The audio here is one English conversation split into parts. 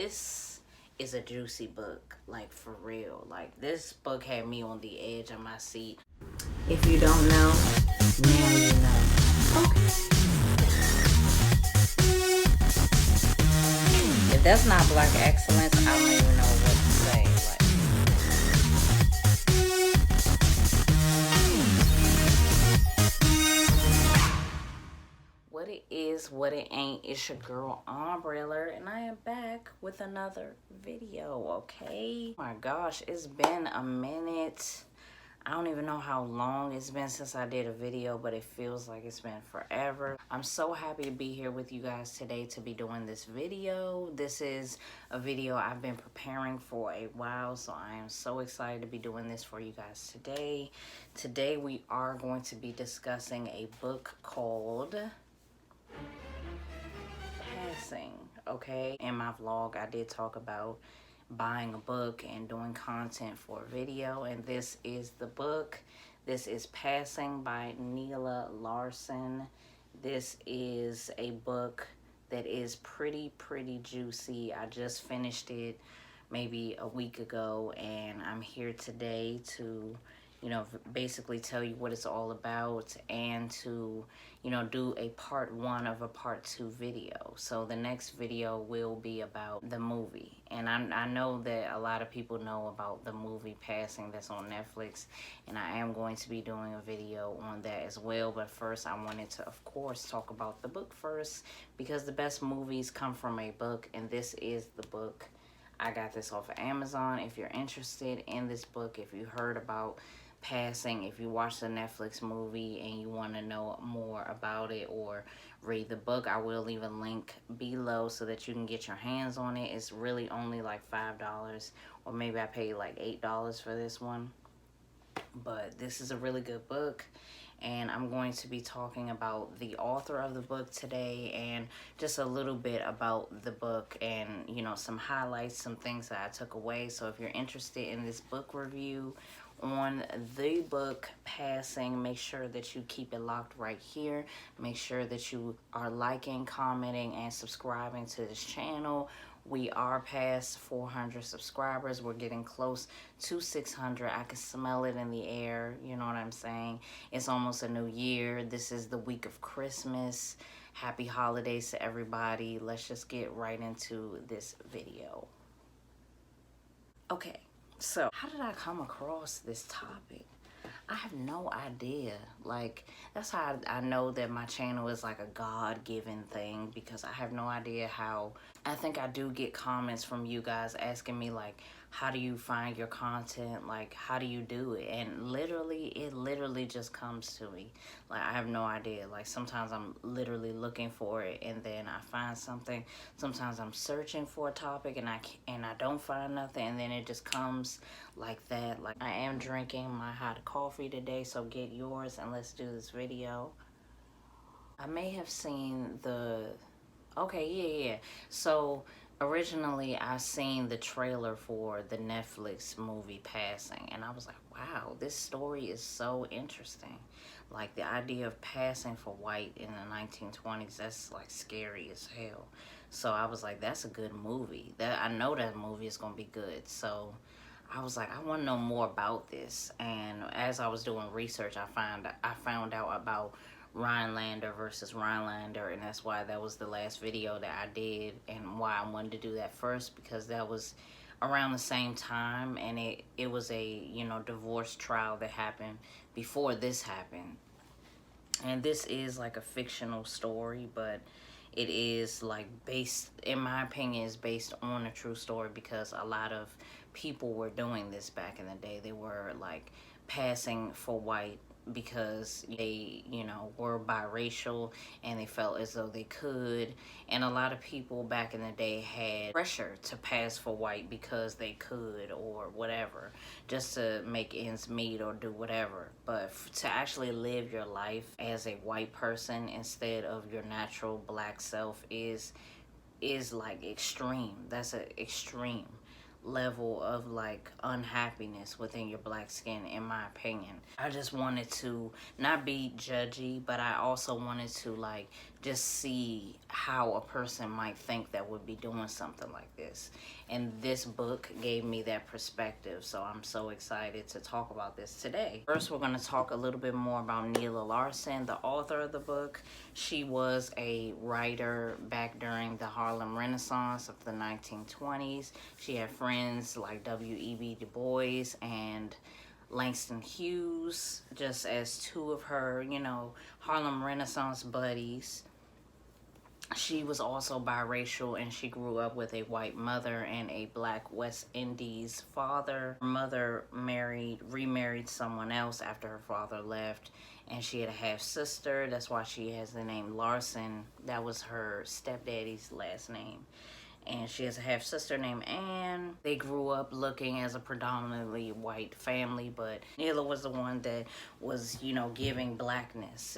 this is a juicy book, like for real. Like this book had me on the edge of my seat. If you don't know, now you know. Okay. If that's not Black excellence, I don't even know what to say. Like, what it is, what it ain't, it's your girl AMBREALERTT, and I am back with another video, okay? Oh my gosh, it's been a minute. I don't even know how long it's been since I did a video, but it feels like it's been forever. I'm so happy to be here with you guys today to be doing this video. This is a video I've been preparing for a while, so I am so excited to be doing this for you guys today. Today we are going to be discussing a book called Passing, okay? In my vlog, I did talk about buying a book and doing content for a video, and this is the book. This is Passing by Nella Larsen. This is a book that is pretty juicy. I just finished it maybe a week ago, and I'm here today to, you know, basically tell you what it's all about and to, you know, do a part 1 of a part 2 video. So the next video will be about the movie. And I know that a lot of people know about the movie Passing that's on Netflix, and I am going to be doing a video on that as well. But first, I wanted to, of course, talk about the book first, because the best movies come from a book, and this is the book. I got this off of Amazon. If you're interested in this book, if you heard about Passing, if you watch the Netflix movie and you want to know more about it or read the book, I will leave a link below so that you can get your hands on it. It's really only like $5, or maybe I paid like $8 for this one. But this is a really good book, and I'm going to be talking about the author of the book today and just a little bit about the book and, you know, some highlights, some things that I took away. So if you're interested in this book review on the book Passing, make sure that you keep it locked right here. Make sure that you are liking, commenting, and subscribing to this channel. We are past 400 subscribers. We're getting close to 600. I can smell it in the air. You know what I'm saying? It's almost a new year. This is the week of Christmas. Happy holidays to everybody. Let's just get right into this video. Okay, so how did I come across this topic? I have no idea. Like, that's how I know that my channel is like a God-given thing, because I have no idea how. I think I do get comments from you guys asking me, like, how do you find your content? Like, how do you do it? And literally, it literally just comes to me. Like, I have no idea. Like, sometimes I'm literally looking for it and then I find something. Sometimes I'm searching for a topic and I don't find nothing, and then it just comes like that. Like, I am drinking my hot coffee today, so get yours and let's do this video. I may have seen the... Okay, yeah. So originally I seen the trailer for the Netflix movie Passing, and I was like, wow, this story is so interesting. Like, the idea of passing for white in the 1920s, that's like scary as hell. So I was like, that's a good movie. That I know that movie is gonna be good. So I was like, I want to know more about this. And as I was doing research, I found out about Rhinelander versus Rhinelander, and that's why that was the last video that I did, and why I wanted to do that first, because that was around the same time, and it was a, you know, divorce trial that happened before this happened. And this is like a fictional story, but it is like based, in my opinion, is based on a true story, because a lot of people were doing this back in the day. They were like passing for white because they, you know, were biracial and they felt as though they could. And a lot of people back in the day had pressure to pass for white because they could, or whatever, just to make ends meet or do whatever. But to actually live your life as a white person instead of your natural black self is like extreme. That's an extreme level of like unhappiness within your black skin, in my opinion. I just wanted to not be judgy, but I also wanted to like just see how a person might think that would be doing something like this. And this book gave me that perspective, so I'm so excited to talk about this today. First, we're going to talk a little bit more about Nella Larsen, the author of the book. She was a writer back during the Harlem Renaissance of the 1920s. She had friends like W.E.B. Du Bois and Langston Hughes, just as two of her, Harlem Renaissance buddies. She was also biracial, and she grew up with a white mother and a black West Indies father. Her mother remarried someone else after her father left, and she had a half sister. That's why she has the name Larson. That was her stepdaddy's last name. And she has a half sister named Anne. They grew up looking as a predominantly white family, but Neila was the one that was, giving blackness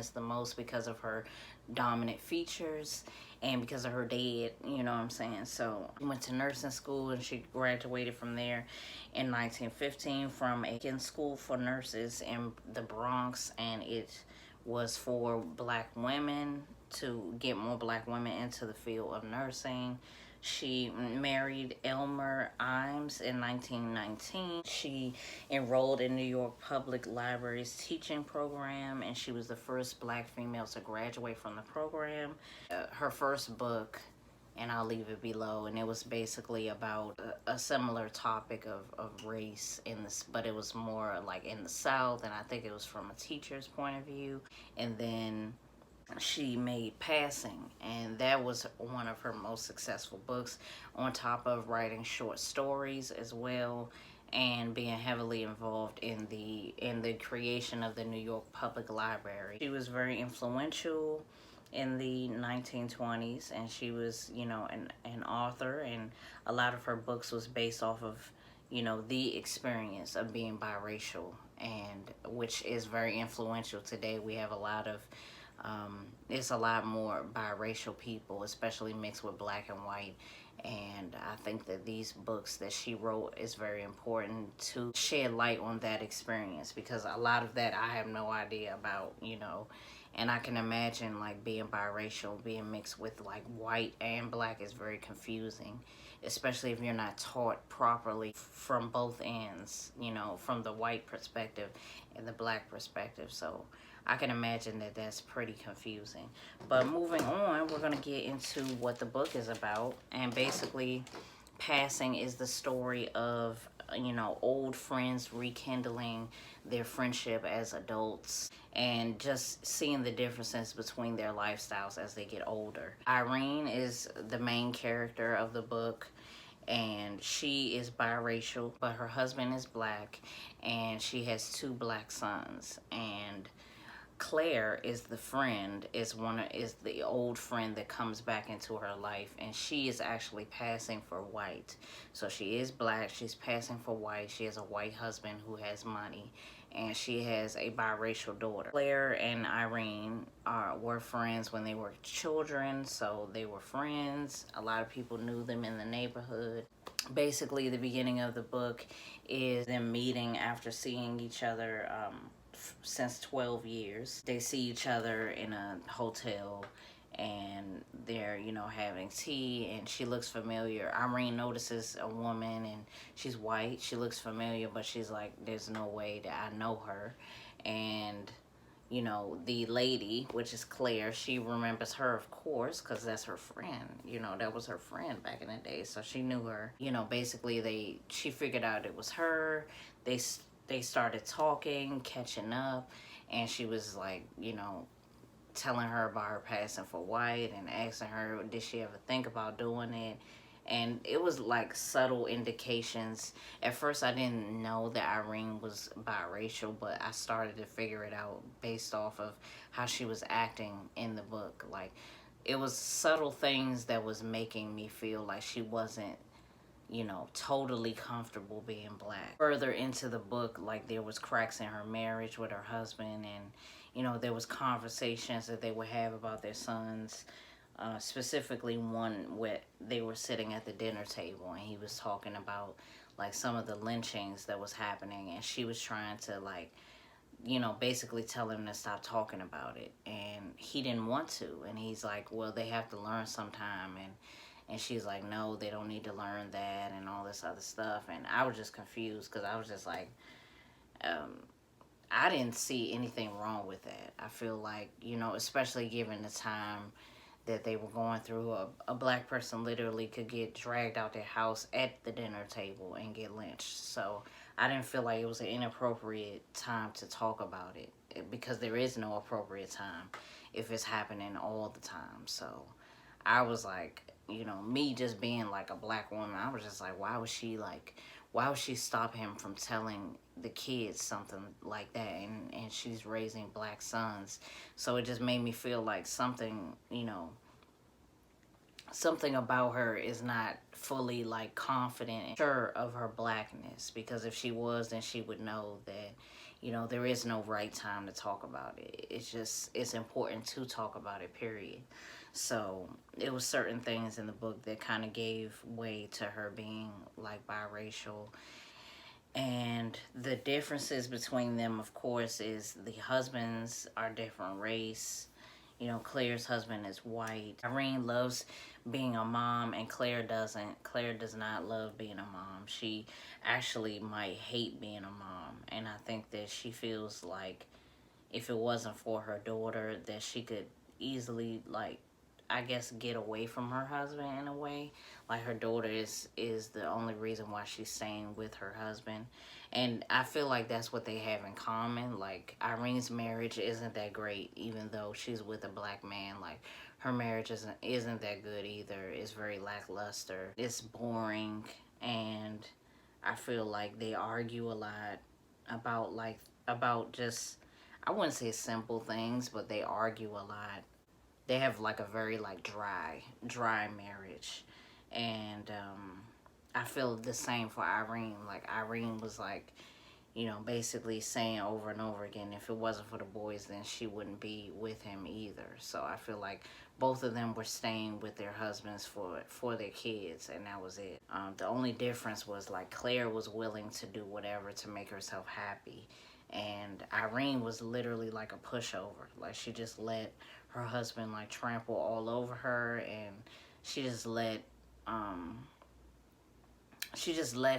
the most because of her dominant features and because of her dad, you know what I'm saying? So went to nursing school, and she graduated from there in 1915 from a school for nurses in the Bronx, and it was for black women, to get more black women into the field of nursing. She married Elmer Imes in 1919. She enrolled in New York Public Library's teaching program, and she was the first black female to graduate from the program. Her first book, and I'll leave it below, and it was basically about a similar topic of race in this, but it was more like in the South, and I think it was from a teacher's point of view. And then she made Passing, and that was one of her most successful books, on top of writing short stories as well, and being heavily involved in the creation of the New York Public Library. She was very influential in the 1920s, and she was, an author, and a lot of her books was based off of, the experience of being biracial, and which is very influential today. We have a lot of it's a lot more biracial people, especially mixed with black and white. And I think that these books that she wrote is very important to shed light on that experience, because a lot of that I have no idea about, and I can imagine like being biracial, being mixed with like white and black is very confusing, especially if you're not taught properly from both ends, from the white perspective and the black perspective. So I can imagine that that's pretty confusing. But moving on, we're going to get into what the book is about. And basically, Passing is the story of, old friends rekindling their friendship as adults, and just seeing the differences between their lifestyles as they get older. Irene is the main character of the book, and she is biracial, but her husband is black, and she has 2 black sons. And Claire is the friend, is the old friend that comes back into her life, and she is actually passing for white. So she is black, she's passing for white. She has a white husband who has money, and she has a biracial daughter. Claire and Irene were friends when they were children, so they were friends. A lot of people knew them in the neighborhood. Basically, the beginning of the book is them meeting after seeing each other since 12 years. They see each other in a hotel, and they're, having tea, and she looks familiar. Irene notices a woman, and she's white. She looks familiar, but she's like, there's no way that I know her. And, the lady, which is Claire, she remembers her, of course, because that's her friend. That was her friend back in the day, so she knew her. Basically, she figured out it was her. They started talking, catching up, and she was like, telling her about her passing for white and asking her, did she ever think about doing it? And it was like subtle indications. At first, I didn't know that Irene was biracial, but I started to figure it out based off of how she was acting in the book. Like, it was subtle things that was making me feel like she wasn't, totally comfortable being black. Further into the book, like, there was cracks in her marriage with her husband, and, there was conversations that they would have about their sons. Specifically one where they were sitting at the dinner table, and he was talking about, like, some of the lynchings that was happening, and she was trying to, like, you know, basically tell him to stop talking about it. And he didn't want to. And he's like, well, they have to learn sometime. And she's like, no, they don't need to learn that and all this other stuff. And I was just confused because I was just like, I didn't see anything wrong with that. I feel like, you know, especially given the time that they were going through, a black person literally could get dragged out their house at the dinner table and get lynched. So I didn't feel like it was an inappropriate time to talk about it, because there is no appropriate time if it's happening all the time. So I was like, you know, me just being like a black woman, I was just like, why would she stop him from telling the kids something like that? And she's raising black sons. So it just made me feel like something, you know, something about her is not fully like confident and sure of her blackness, because if she was, then she would know that, you know, there is no right time to talk about it. It's important to talk about it, period. So it was certain things in the book that kind of gave way to her being like biracial. And the differences between them, of course, is the husbands are different race. You know, Claire's husband is white. Irene loves being a mom, and Claire doesn't. Claire does not love being a mom. She actually might hate being a mom. And I think that she feels like if it wasn't for her daughter, that she could easily, like, I guess, get away from her husband in a way. Like, her daughter is the only reason why she's staying with her husband. And I feel like that's what they have in common. Like, Irene's marriage isn't that great, even though she's with a black man. Like, her marriage isn't that good either. It's very lackluster. It's boring. And I feel like they argue a lot about just, I wouldn't say simple things, but they argue a lot. They have like a very like dry marriage. And I feel the same for Irene. Like, Irene was like, you know, basically saying over and over again, if it wasn't for the boys, then she wouldn't be with him either. So I feel like both of them were staying with their husbands for their kids, and that was it. The only difference was like Claire was willing to do whatever to make herself happy, and Irene was literally like a pushover. Like, she just let her husband like trample all over her, and she just let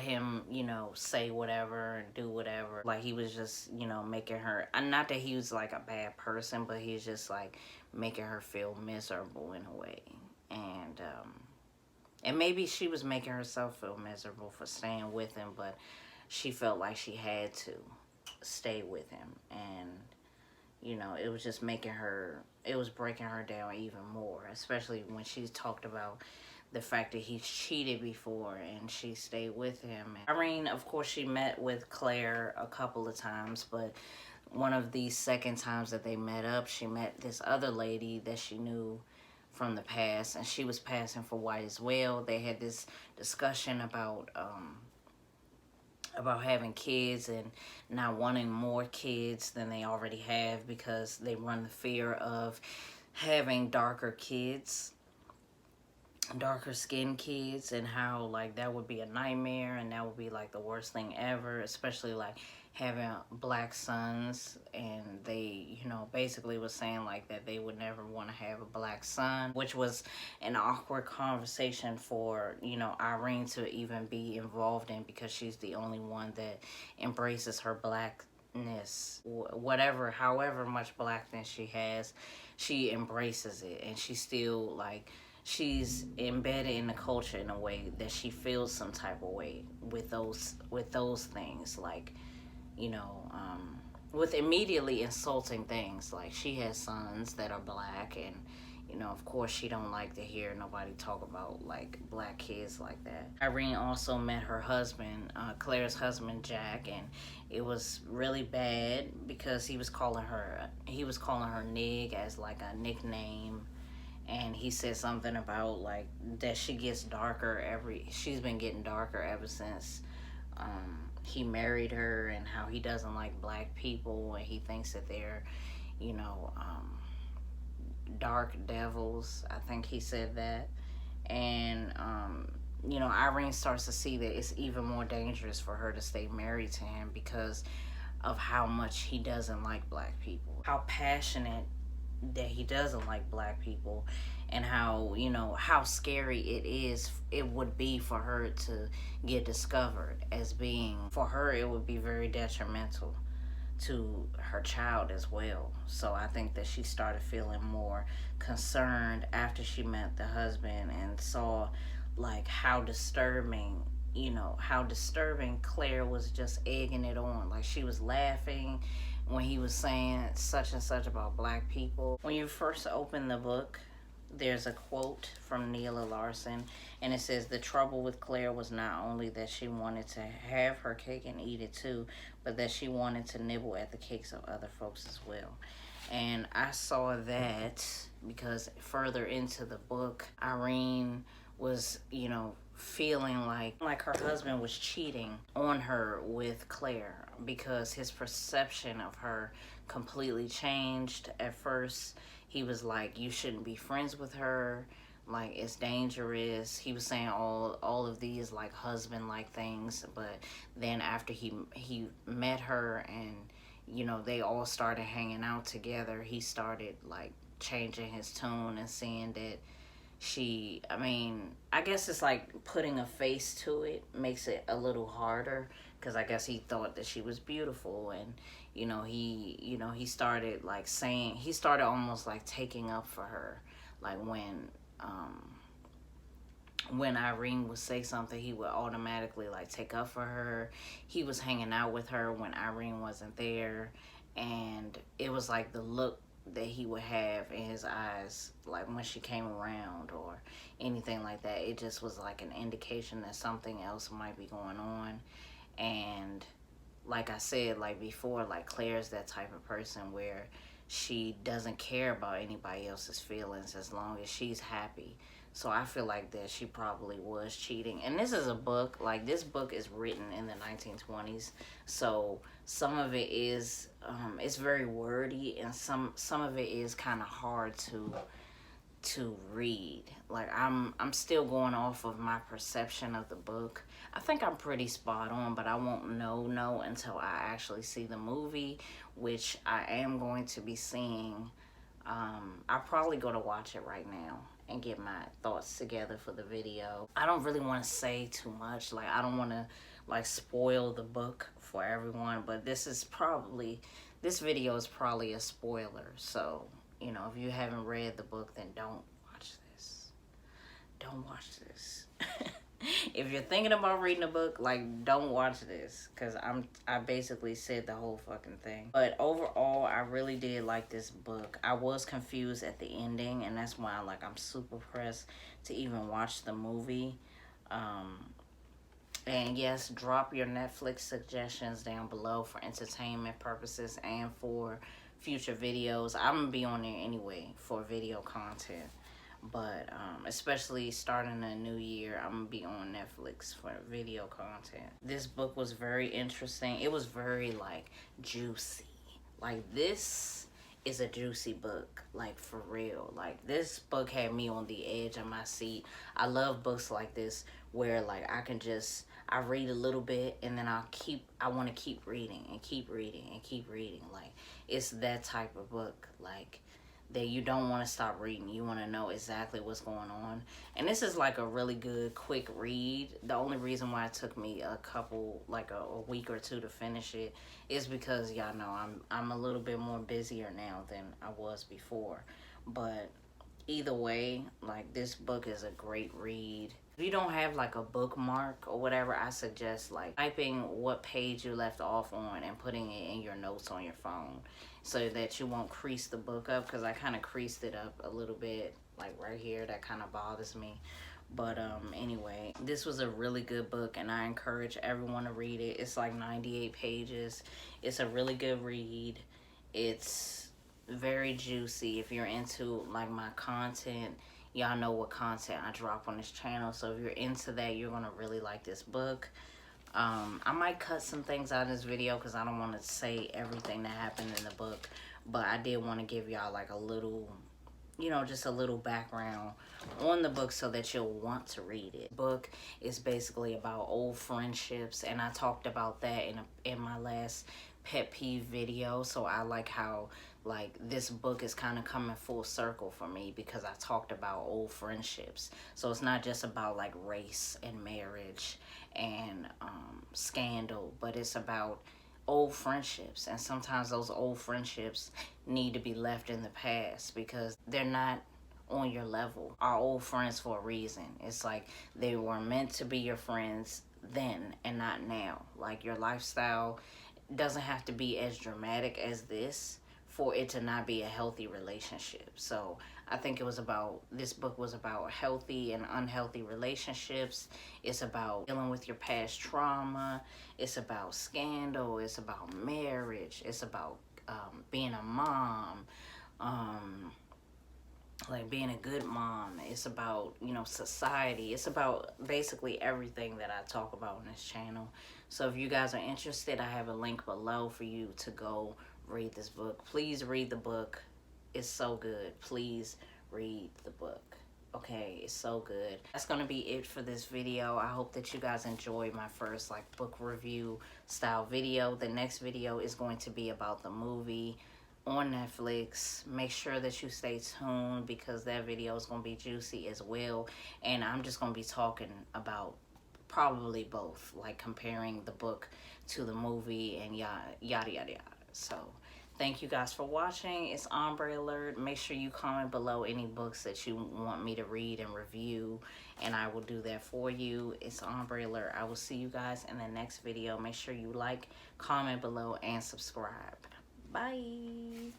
him, you know, say whatever and do whatever. Like, he was just, you know, making her, not that he was like a bad person, but he's just like making her feel miserable in a way. And maybe she was making herself feel miserable for staying with him, but she felt like she had to stay with him. And, you know, it was just making her, it was breaking her down even more, especially when she talked about the fact that he cheated before and she stayed with him. Irene, of course, she met with Claire a couple of times, but one of the second times that they met up, she met this other lady that she knew from the past, and she was passing for white as well. They had this discussion about having kids and not wanting more kids than they already have, because they run the fear of having darker skinned kids, and how like that would be a nightmare, and that would be like the worst thing ever, especially like having black sons. And they, you know, basically was saying like that they would never want to have a black son, which was an awkward conversation for, you know, Irene to even be involved in, because she's the only one that embraces her blackness. Whatever, however much blackness she has, she embraces it, and she still like, she's embedded in the culture in a way that she feels some type of way with those things. Like, you know, with immediately insulting things. Like, she has sons that are black, and, you know, of course she don't like to hear nobody talk about like black kids like that. Irene also met her husband, Claire's husband, Jack, and it was really bad because he was calling her Nig as like a nickname. And he said something about like that she's been getting darker ever since he married her, and how he doesn't like black people, and he thinks that they're, you know, dark devils. I think he said that. And you know, Irene starts to see that it's even more dangerous for her to stay married to him, because of how much he doesn't like black people, how passionate that he doesn't like black people, and how, you know, how scary it would be for her to get discovered as being, for her it would be very detrimental to her child as well. So I think that she started feeling more concerned after she met the husband and saw like how disturbing, you know, how disturbing Claire was just egging it on. Like she was laughing when he was saying such and such about black people. When you first open the book, there's a quote from Nella Larsen, and it says, "The trouble with Claire was not only that she wanted to have her cake and eat it too, but that she wanted to nibble at the cakes of other folks as well." And I saw that because further into the book, Irene was, you know, feeling like her husband was cheating on her with Claire, because his perception of her completely changed. At first he was like, you shouldn't be friends with her, like it's dangerous. He was saying all of these like husband like things, but then after he met her and, you know, they all started hanging out together, he started like changing his tone and saying that I mean, I guess it's like putting a face to it makes it a little harder, because I guess he thought that she was beautiful. And he started like saying, he started almost like taking up for her, like when Irene would say something, he would automatically like take up for her. He was hanging out with her when Irene wasn't there, and it was like the look that he would have in his eyes, like when she came around or anything like that, it just was like an indication that something else might be going on. And like I said, like before, like Claire's that type of person where she doesn't care about anybody else's feelings as long as she's happy. So I feel like that she probably was cheating. And this is a book, like this book is written in the 1920s. So some of it is, it's very wordy, and some of it is kind of hard to read. Like I'm still going off of my perception of the book. I think I'm pretty spot on, but I won't know until I actually see the movie, which I am going to be seeing. I'll probably go to watch it right now and get my thoughts together for the video. I don't really want to say too much. Like I don't want to like spoil the book for everyone, but this video is probably a spoiler. So, you know, if you haven't read the book, then don't watch this. Don't watch this. If you're thinking about reading a book, like don't watch this, because I basically said the whole fucking thing. But overall, I really did like this book. I was confused at the ending, and that's why I'm super pressed to even watch the movie. And yes, drop your Netflix suggestions down below for entertainment purposes and for future videos. I'm gonna be on there anyway for video content, but especially starting a new year, I'm gonna be on Netflix for video content. This book was very interesting. It was very like juicy. Like this is a juicy book, like for real. Like this book had me on the edge of my seat. I love books like this where like I read a little bit and then I want to keep reading and keep reading and keep reading. Like it's that type of book, like that you don't want to stop reading. You want to know exactly what's going on. And this is like a really good quick read. The only reason why it took me a week or two to finish it is because y'all know I'm a little bit more busier now than I was before. But either way, like this book is a great read. If you don't have like a bookmark or whatever, I suggest like typing what page you left off on and putting it in your notes on your phone so that you won't crease the book up, because I kind of creased it up a little bit, like right here. That kind of bothers me. But anyway, this was a really good book and I encourage everyone to read it. It's like 98 pages. It's a really good read. It's very juicy. If you're into like my content, y'all know what content I drop on this channel, so if you're into that, you're gonna really like this book. I might cut some things out of this video because I don't want to say everything that happened in the book, but I did want to give y'all like a little, you know, just a little background on the book so that you'll want to read it. The book is basically about old friendships, and I talked about that in my last pet peeve video. So I like how like this book is kind of coming full circle for me, because I talked about old friendships. So it's not just about like race and marriage and scandal, but it's about old friendships. And sometimes those old friendships need to be left in the past because they're not on your level. Are old friends for a reason. It's like they were meant to be your friends then and not now. Like your lifestyle doesn't have to be as dramatic as this for it to not be a healthy relationship. So I think this book was about healthy and unhealthy relationships. It's about dealing with your past trauma. It's about scandal. It's about marriage. It's about being a mom. Like being a good mom. It's about, you know, society. It's about basically everything that I talk about on this channel. So if you guys are interested, I have a link below for you to go read this book. Please read the book. It's so good. Please read the book. Okay, it's so good. That's gonna be it for this video. I hope that you guys enjoyed my first like book review style video. The next video is going to be about the movie on Netflix. Make sure that you stay tuned because that video is going to be juicy as well. And I'm just going to be talking about probably both, like comparing the book to the movie and yada yada yada. So thank you guys for watching. It's Ombre Alert. Make sure you comment below any books that you want me to read and review, and I will do that for you. It's Ombre Alert. I will see you guys in the next video. Make sure you like, comment below, and subscribe. Bye.